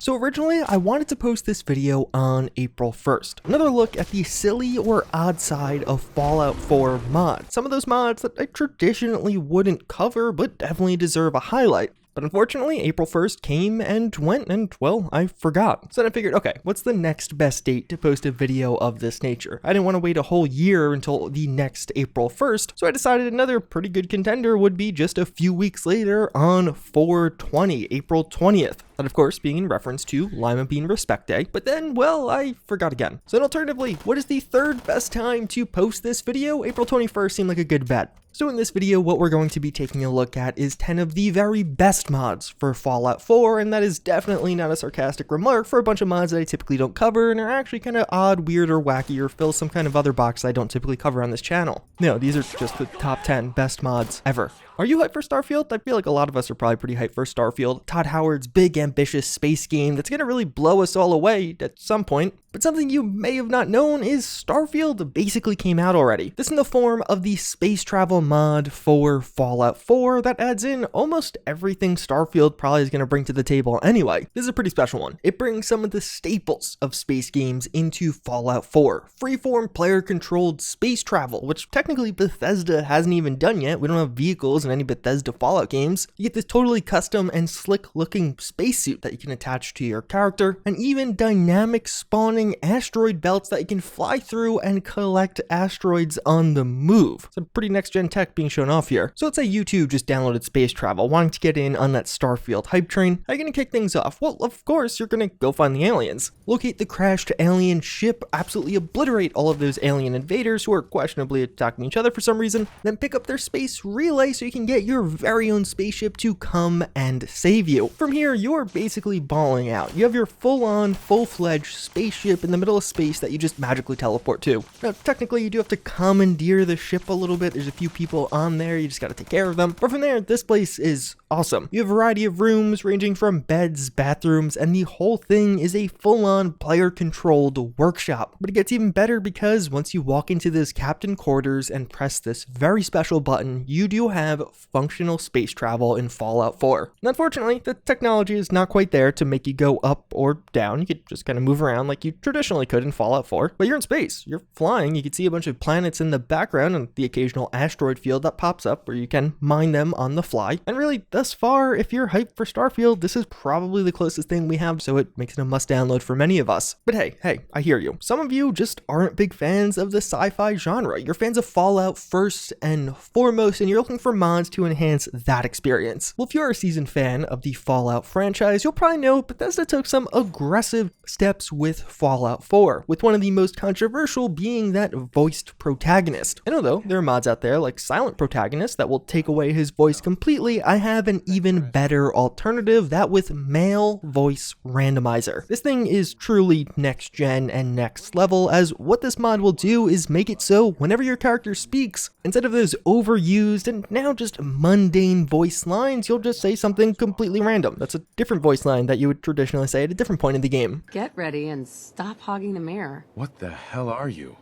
So originally, I wanted to post this video on April 1st. Another look at the silly or odd side of Fallout 4 mods. Some of those mods that I traditionally wouldn't cover, but definitely deserve a highlight. But unfortunately, April 1st came and went, and well, I forgot. So then I figured, okay, what's the next best date to post a video of this nature? I didn't want to wait a whole year until the next April 1st, so I decided another pretty good contender would be just a few weeks later on 4/20, April 20th. That, of course, being in reference to Lima Bean Respect Day, but then, well, I forgot again. So alternatively, what is the third best time to post this video? April 21st seemed like a good bet. So in this video, what we're going to be taking a look at is 10 of the very best mods for Fallout 4, and that is definitely not a sarcastic remark for a bunch of mods that I typically don't cover and are actually kind of odd, weird, or wacky, or fill some kind of other box I don't typically cover on this channel. No, these are just the top 10 best mods ever. Are you hyped for Starfield? I feel like a lot of us are probably pretty hyped for Starfield. Todd Howard's big, ambitious space game that's gonna really blow us all away at some point. But something you may have not known is Starfield basically came out already. This in the form of the space travel mod for Fallout 4 that adds in almost everything Starfield probably is gonna bring to the table anyway. This is a pretty special one. It brings some of the staples of space games into Fallout 4. Freeform player-controlled space travel, which technically Bethesda hasn't even done yet. We don't have vehicles in any Bethesda Fallout games. You get this totally custom and slick looking spacesuit that you can attach to your character, and even dynamic spawning asteroid belts that you can fly through and collect asteroids on the move. Some pretty next gen tech being shown off here. So let's say you too just downloaded space travel, wanting to get in on that Starfield hype train. How are you gonna kick things off? Well, of course, you're gonna go find the aliens. Locate the crashed alien ship, absolutely obliterate all of those alien invaders who are questionably attacking each other for some reason, then pick up their space relay so you can get your very own spaceship to come and save you. From here, you're basically balling out. You have your full-on, full-fledged spaceship in the middle of space that you just magically teleport to. Now, technically, you do have to commandeer the ship a little bit. There's a few people on there. You just gotta take care of them. But from there, this place is awesome. You have a variety of rooms ranging from beds, bathrooms, and the whole thing is a full-on player-controlled workshop. But it gets even better because once you walk into this captain quarters and press this very special button, you do have functional space travel in Fallout 4. And unfortunately, the technology is not quite there to make you go up or down. You could just kind of move around like you traditionally could in Fallout 4, but you're in space, you're flying, you can see a bunch of planets in the background and the occasional asteroid field that pops up where you can mine them on the fly. And really, thus far, if you're hyped for Starfield, this is probably the closest thing we have, so it makes it a must download for many of us. But hey, I hear you. Some of you just aren't big fans of the sci-fi genre. You're fans of Fallout first and foremost, and you're looking for mods to enhance that experience. Well, if you're a seasoned fan of the Fallout franchise, you'll probably know Bethesda took some aggressive steps with Fallout 4, with one of the most controversial being that voiced protagonist. I know though, there are mods out there like Silent Protagonist that will take away his voice completely. I have an even better alternative, that with male voice randomizer. This thing is truly next gen and next level, as what this mod will do is make it so whenever your character speaks, instead of those overused and now just mundane voice lines, you'll just say something completely random. That's a different voice line that you would traditionally say at a different point in the game. Get ready and stop hogging the mirror. What the hell are you?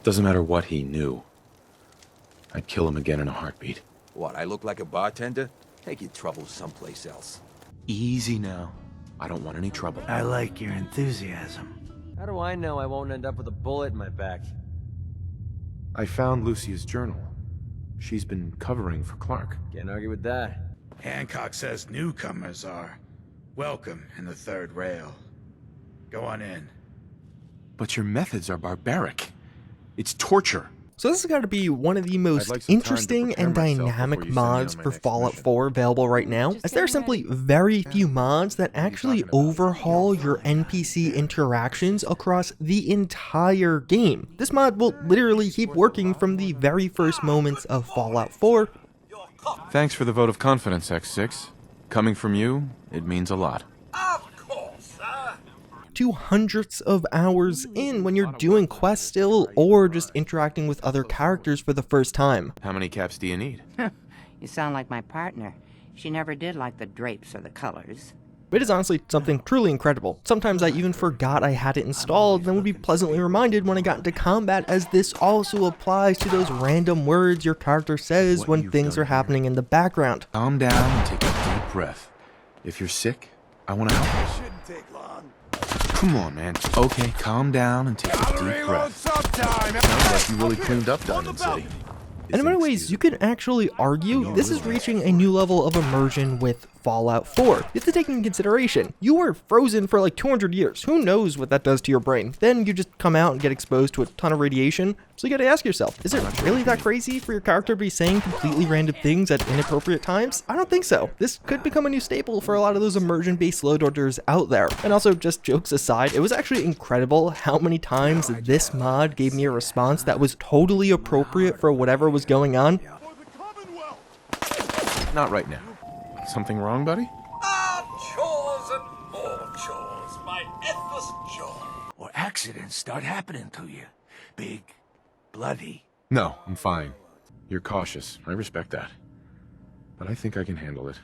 Doesn't matter what he knew. I'd kill him again in a heartbeat. What, I look like a bartender? Take your troubles someplace else. Easy now. I don't want any trouble. I like your enthusiasm. How do I know I won't end up with a bullet in my back? I found Lucia's journal. She's been covering for Clark. Can't argue with that. Hancock says newcomers are welcome in the third rail. Go on in. But your methods are barbaric. It's torture. So this has got to be one of the most interesting and dynamic mods for Fallout 4 available right now, as there are simply very few mods that actually overhaul your NPC interactions across the entire game. This mod will literally keep working from the very first moments of Fallout 4. Thanks for the vote of confidence, X6. Coming from you, it means a lot. To hundreds of hours in when you're doing quests still or just interacting with other characters for the first time. How many caps do you need? You sound like my partner. She never did like the drapes or the colors. It is honestly something truly incredible. Sometimes I even forgot I had it installed and then would be pleasantly reminded when I got into combat, as this also applies to those random words your character says when things are happening in the background. Calm down and take a deep breath. If you're sick, I want to help. Shouldn't take long. Come on, man. Okay, calm down and take a deep breath. Sounds like you really cleaned up Diamond City. And in many ways, you can actually argue this is reaching a new level of immersion with Fallout 4. You have to take into consideration, you were frozen for like 200 years. Who knows what that does to your brain? Then you just come out and get exposed to a ton of radiation. So you gotta ask yourself, is it really that crazy for your character to be saying completely random things at inappropriate times? I don't think so. This could become a new staple for a lot of those immersion-based load orders out there. And also, just jokes aside, it was actually incredible how many times this mod gave me a response that was totally appropriate for whatever was going on. Not right now. Something wrong, buddy? Chores and more chores, my endless joy. Or accidents start happening to you. Big, bloody. No, I'm fine. You're cautious. I respect that. But I think I can handle it.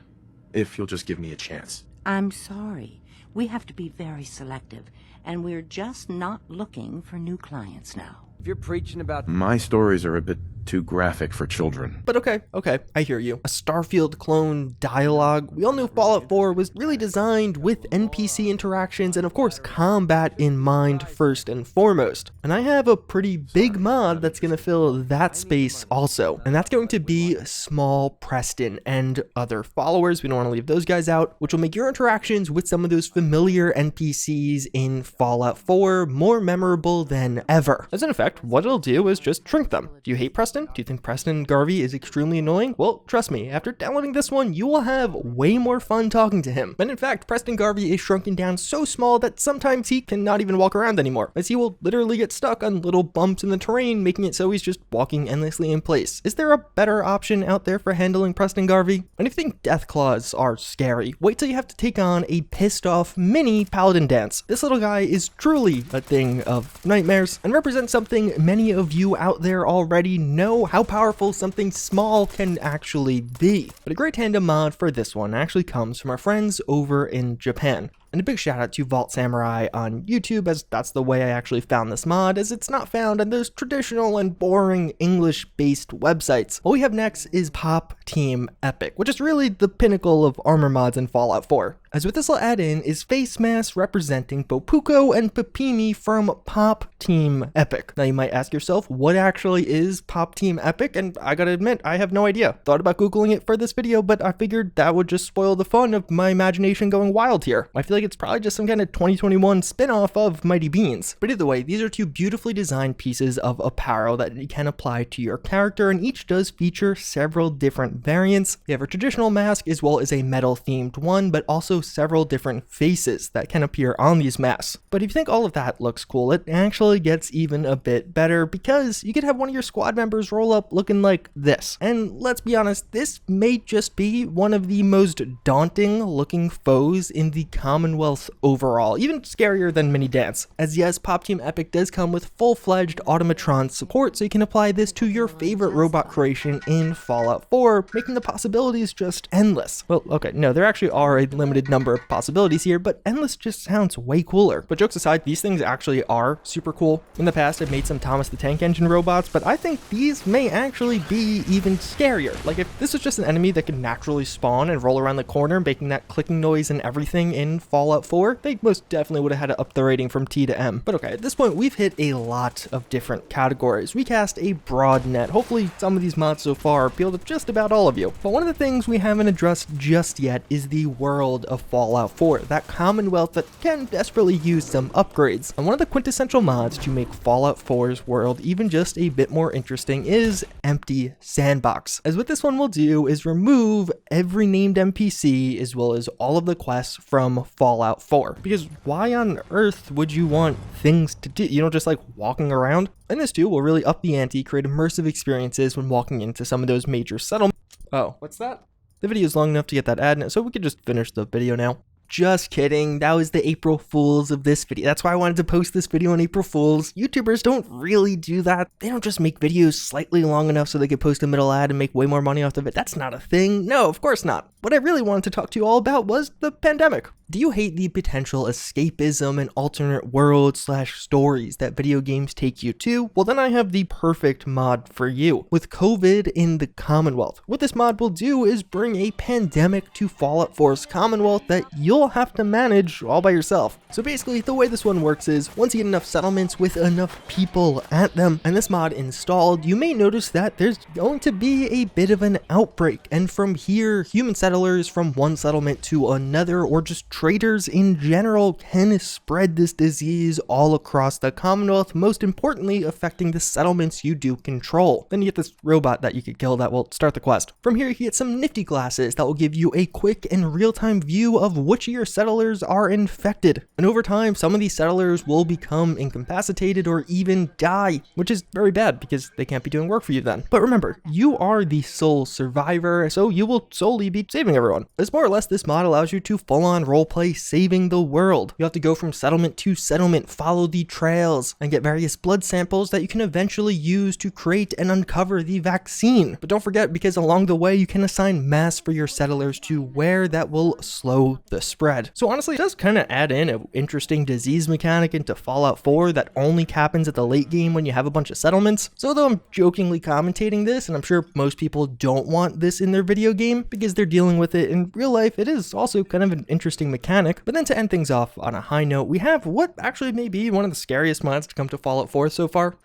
If you'll just give me a chance. I'm sorry. We have to be very selective, and we're just not looking for new clients now. If you're preaching about My stories are a bit too graphic for children. But okay, I hear you. A Starfield clone dialogue. We all knew Fallout 4 was really designed with NPC interactions and of course combat in mind first and foremost. And I have a pretty big mod that's going to fill that space also. And that's going to be Small Preston and other followers. We don't want to leave those guys out, which will make your interactions with some of those familiar NPCs in Fallout 4 more memorable than ever. As an effect, what it'll do is just shrink them. Do you hate Preston? Do you think Preston Garvey is extremely annoying? Well, trust me, after downloading this one, you will have way more fun talking to him. And in fact, Preston Garvey is shrunken down so small that sometimes he cannot even walk around anymore, as he will literally get stuck on little bumps in the terrain, making it so he's just walking endlessly in place. Is there a better option out there for handling Preston Garvey? And if you think death claws are scary, wait till you have to take on a pissed off mini paladin dance. This little guy is truly a thing of nightmares and represents something many of you out there already know how powerful something small can actually be. But a great tandem mod for this one actually comes from our friends over in Japan. And a big shout out to Vault Samurai on YouTube, as that's the way I actually found this mod, as it's not found on those traditional and boring English-based websites. What we have next is Pop Team Epic, which is really the pinnacle of armor mods in Fallout 4. As what this will add in is face masks representing Bopuko and Pepimi from Pop Team Epic. Now you might ask yourself, what actually is Pop Team Epic? And I gotta admit, I have no idea. Thought about Googling it for this video, but I figured that would just spoil the fun of my imagination going wild here. I feel like it's probably just some kind of 2021 spin-off of Mighty Beans. But either way, these are two beautifully designed pieces of apparel that you can apply to your character, and each does feature several different variants. You have a traditional mask as well as a metal-themed one, but also several different faces that can appear on these masks. But if you think all of that looks cool, it actually gets even a bit better, because you could have one of your squad members roll up looking like this. And let's be honest, this may just be one of the most daunting looking foes in the Commonwealth overall, even scarier than Mini Dance. As yes, Pop Team Epic does come with full-fledged automatron support, so you can apply this to your favorite robot creation in Fallout 4, making the possibilities just endless. Well, okay, no, there actually are a limited number of possibilities here, but endless just sounds way cooler. But jokes aside, these things actually are super cool. In the past, I've made some Thomas the Tank Engine robots, but I think these may actually be even scarier. Like if this was just an enemy that could naturally spawn and roll around the corner, making that clicking noise and everything in Fallout 4, they most definitely would have had to up the rating from T to M. But okay, at this point, we've hit a lot of different categories. We cast a broad net. Hopefully some of these mods so far appeal to just about all of you. But one of the things we haven't addressed just yet is the world of Fallout 4, that Commonwealth that can desperately use some upgrades. And one of the quintessential mods to make Fallout 4's world even just a bit more interesting is Empty Sandbox. As what this one will do is remove every named NPC as well as all of the quests from Fallout 4. Because why on earth would you want things to do? You know, just like walking around? And this too will really up the ante, create immersive experiences when walking into some of those major settlements. Oh, what's that? The video is long enough to get that ad in it, so we could just finish the video now. Just kidding, that was the April Fools of this video. That's why I wanted to post this video on April Fools. YouTubers don't really do that. They don't just make videos slightly long enough so they could post a middle ad and make way more money off of it. That's not a thing. No, of course not. What I really wanted to talk to you all about was the pandemic. Do you hate the potential escapism and alternate worlds / stories that video games take you to? Well, then I have the perfect mod for you. With COVID in the Commonwealth, what this mod will do is bring a pandemic to Fallout 4's Commonwealth that you'll have to manage all by yourself. So basically, the way this one works is, once you get enough settlements with enough people at them, and this mod installed, you may notice that there's going to be a bit of an outbreak, and from here, human settlers from one settlement to another, or just traders in general, can spread this disease all across the Commonwealth, most importantly affecting the settlements you do control. Then you get this robot that you could kill that will start the quest. From here, you get some nifty glasses that will give you a quick and real-time view of which of your settlers are infected. And over time, some of these settlers will become incapacitated or even die, which is very bad because they can't be doing work for you then. But remember, you are the sole survivor, so you will solely be saving everyone. As more or less, this mod allows you to full-on roleplay saving the world. You have to go from settlement to settlement, follow the trails, and get various blood samples that you can eventually use to create and uncover the vaccine. But don't forget, because along the way you can assign masks for your settlers to wear that will slow the spread. So honestly, it does kind of add in an interesting disease mechanic into Fallout 4 that only happens at the late game when you have a bunch of settlements. So though I'm jokingly commentating this, and I'm sure most people don't want this in their video game because they're dealing with it in real life, it is also kind of an interesting mechanic. But then to end things off on a high note, we have what actually may be one of the scariest mods to come to Fallout 4 so far.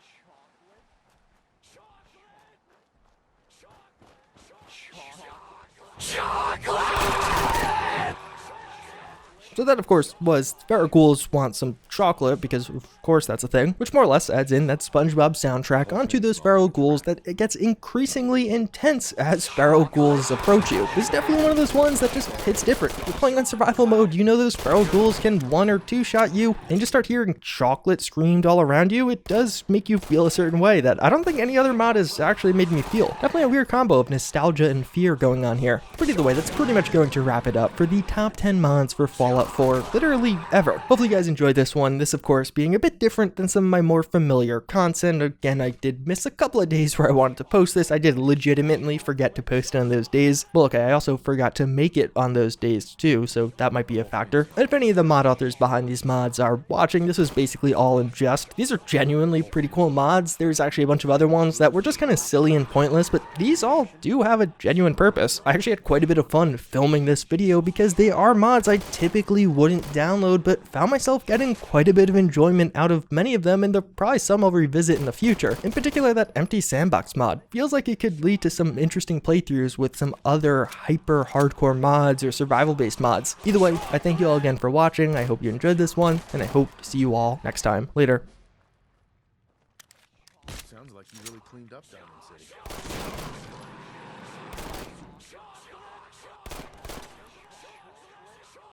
So that, of course, was Sparrow Ghouls want some chocolate, because of course that's a thing, which more or less adds in that SpongeBob soundtrack onto those Sparrow Ghouls that it gets increasingly intense as Sparrow Ghouls approach you. This is definitely one of those ones that just hits different. You're playing on survival mode, you know those Sparrow Ghouls can 1 or 2 shot you, and you just start hearing chocolate screamed all around you. It does make you feel a certain way that I don't think any other mod has actually made me feel. Definitely a weird combo of nostalgia and fear going on here. But either way, that's pretty much going to wrap it up for the top 10 mods for Fallout 4 literally ever. Hopefully you guys enjoyed this one. This, of course, being a bit different than some of my more familiar content. Again, I did miss a couple of days where I wanted to post this. I did legitimately forget to post it on those days. Well, okay, I also forgot to make it on those days too, so that might be a factor. And if any of the mod authors behind these mods are watching, this was basically all in jest. These are genuinely pretty cool mods. There's actually a bunch of other ones that were just kind of silly and pointless, but these all do have a genuine purpose. I actually had quite a bit of fun filming this video because they are mods I typically wouldn't download, but found myself getting quite a bit of enjoyment out of many of them, and there are probably some I'll revisit in the future. In particular, that empty sandbox mod feels like it could lead to some interesting playthroughs with some other hyper hardcore mods or survival based mods. Either way, I thank you all again for watching. I hope you enjoyed this one, and I hope to see you all next time. Later. Sounds like you really cleaned up Diamond City.